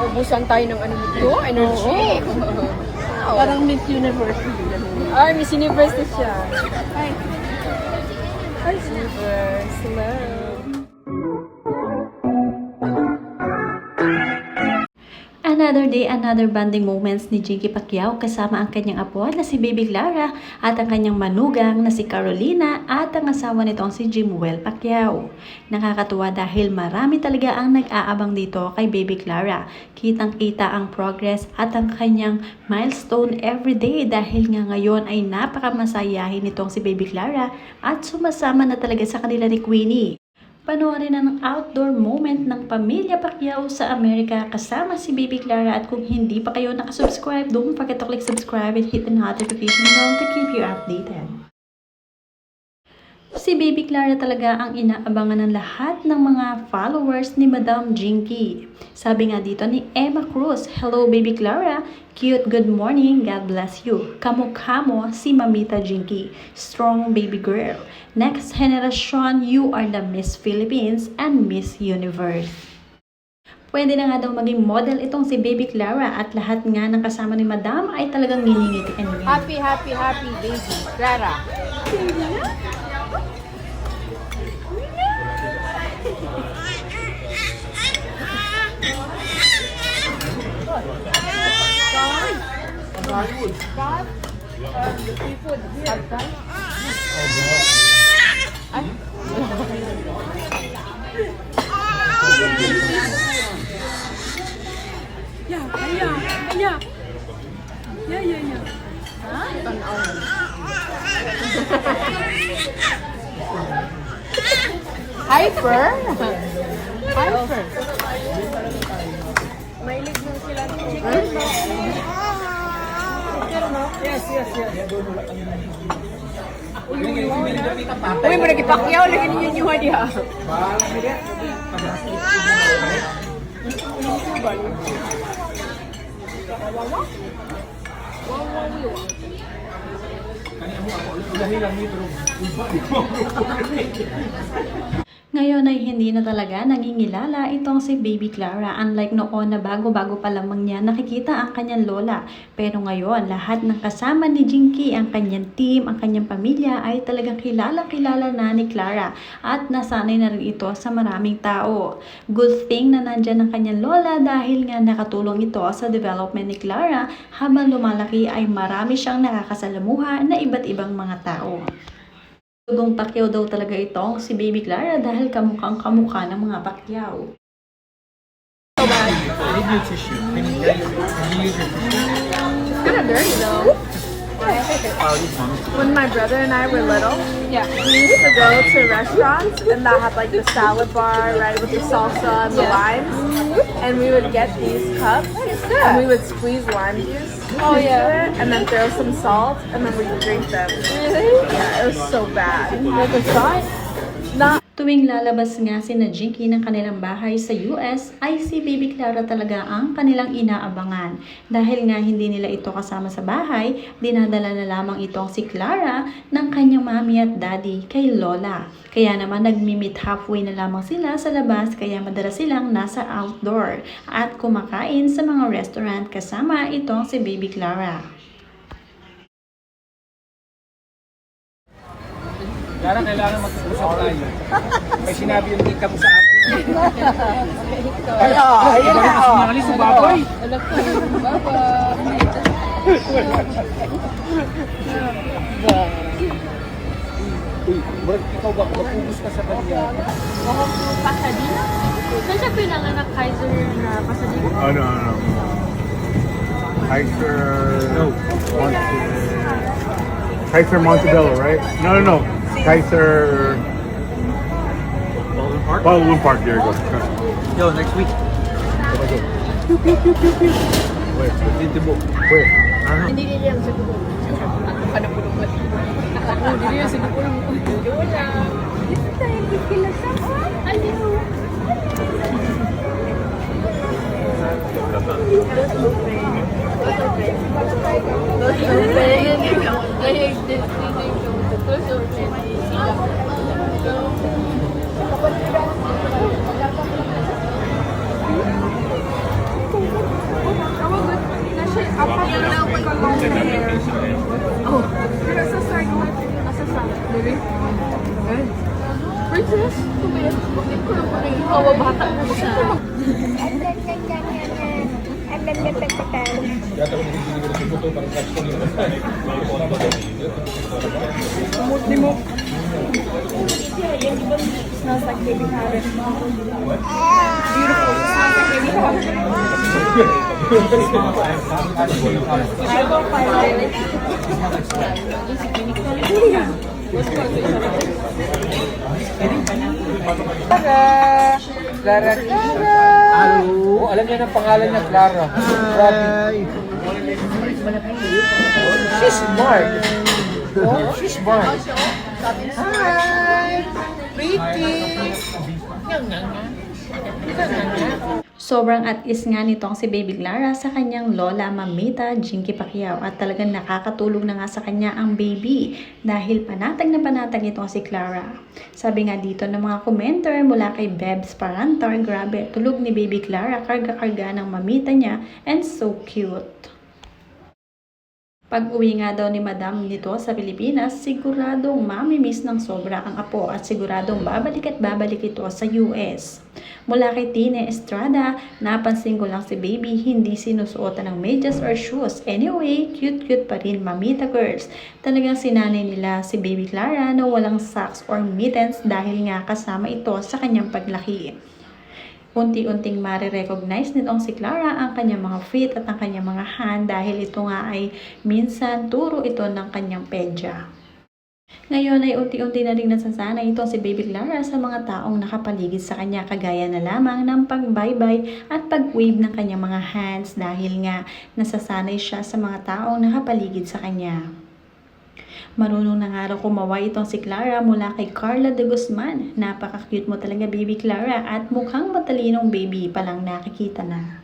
Ubusan tayo ng ano nito, energy. Parang Miss Universe. Ay, Miss Universe na siya. Hi. Hi, Miss Universe. Hello. Another day, another bonding moments ni Jinky Pacquiao kasama ang kanyang apo na si Baby Clara at ang kanyang manugang na si Carolina at ang asawa nitong si Jimuel Pacquiao. Nakakatuwa dahil marami talaga ang nag-aabang dito kay Baby Clara. Kitang-kita ang progress at ang kanyang milestone everyday dahil nga ngayon ay napakamasayahin nitong si Baby Clara at sumasama na talaga sa kanila ni Queenie. Panoorin ang outdoor moment ng pamilya Pacquiao sa Amerika kasama si Baby Clara at kung hindi pa kayo nakasubscribe, don't forget to click subscribe and hit the notification bell to keep you updated. Si Baby Clara talaga ang inaabangan ng lahat ng mga followers ni Madam Jinky. Sabi nga dito ni Emma Cruz, "Hello Baby Clara, cute, good morning, God bless you. Kamukha mo si Mamita Jinky, strong baby girl. Next generation, you are the Miss Philippines and Miss Universe." Pwede na nga daw maging model itong si Baby Clara at lahat nga ng kasama ni Madam ay talagang nginingiti and win. Happy, happy, happy baby. Clara. Hyper? Hyper. Mailig mo sila ng chicken, no? Yes. Uy, muna kipakyaw, lagi ninyo nyo niya. Ngayon ay hindi na talaga nangingilala itong si Baby Clara, unlike noon na bago-bago pa lamang niya nakikita ang kanyang lola. Pero ngayon, lahat ng kasama ni Jinky, ang kanyang team, ang kanyang pamilya ay talagang kilala-kilala na ni Clara at nasanay na rin ito sa maraming tao. Good thing na nandyan ang kanyang lola dahil nga nakatulong ito sa development ni Clara. Habang lumalaki ay marami siyang nakakasalamuha na iba't ibang mga tao. Dugong Pacquiao daw talaga itong si Baby Clara dahil kamukhang kamukha ng mga Pacquiao. So bad. I need new tissue. Can you use your tissue? It's kind of dirty though. When my brother and I were little, Yeah. we used to go to restaurants and that had like the salad bar, right, with the salsa and the limes. And we would get these cups and we would squeeze lime juice Oh, into yeah. it and then throw some salt and then we'd drink them. Really? Yeah, it was so bad. Like a shot? Not Tuwing lalabas nga si Jinky ng kanilang bahay sa US, ay si Baby Clara talaga ang kanilang inaabangan. Dahil nga hindi nila ito kasama sa bahay, dinadala na lamang itong si Clara ng kanyang mami at daddy kay Lola. Kaya naman nagmi-meet halfway na lamang sila sa labas, kaya madalas silang nasa outdoor at kumakain sa mga restaurant kasama itong si Baby Clara. Clara, kailangan mag-usap tayo. May sinabi yung tita mo sa akin. Ayun na. Sinangalis sa baboy. Alam ko. Uy, ikaw ba? Magpugos ka sa kanya. Ako po Pasadena. Saan siya pinanganak Kaiser na Pasadena? No. Kaiser Montebello, right? No. Kaiser Baldwin Park. There you go. Yo, next week. Where? Tintibo. Where? Hindi nila yung sa dugo. Ako pa na pulungan. Hindi nila sa dugo. Yun na. Dito tayo kikilasa. Hello. Oh, nasa start mo. Nasa start. Baby? Okay. Princess? Kumain. Bakit ko lang pala yung hawa bata mo siya? Kumutli mo. Smells like baby carrot. Beautiful. Smells like baby carrot. I will find it. Clara! Clara, Clara! Oh, alam niya ng pangalan niya, Clara. Grabe. She's smart. Oh, she's smart. Hi! Pretty! Sobrang at is nga nitong si Baby Clara sa kanyang lola, mamita, Jinky Pacquiao at talagang nakakatulong na nga sa kanya ang baby dahil panatag na panatag itong si Clara. Sabi nga dito ng mga commenter mula kay Bebs Parantar, grabe, tulog ni Baby Clara, karga-karga ng mamita niya and so cute. Pag-uwi nga daw ni Madam nito sa Pilipinas, siguradong mamimiss ng sobra ang apo at siguradong babalik at babalik ito sa US. Mula kay Tine Estrada, napansin ko lang si baby hindi sinusuotan ng medyas or shoes. Anyway, cute-cute pa rin mamita girls. Talagang sinanay nila si Baby Clara na walang socks or mittens dahil nga kasama ito sa kanyang paglaki. Unti-unting marirecognize nitong si Clara ang kanyang mga feet at ang kanyang mga hand dahil ito nga ay minsan turo ito ng kanyang pedya. Ngayon ay unti-unti na rin nasasanay itong si Baby Clara sa mga taong nakapaligid sa kanya kagaya na lamang ng pag-bye-bye at pag-wave ng kanyang mga hands dahil nga nasasanay siya sa mga taong nakapaligid sa kanya. Marunong na nga raw kumaway itong si Clara mula kay Carla de Guzman. Napaka-cute mo talaga Baby Clara at mukhang matalinong baby palang nakikita na.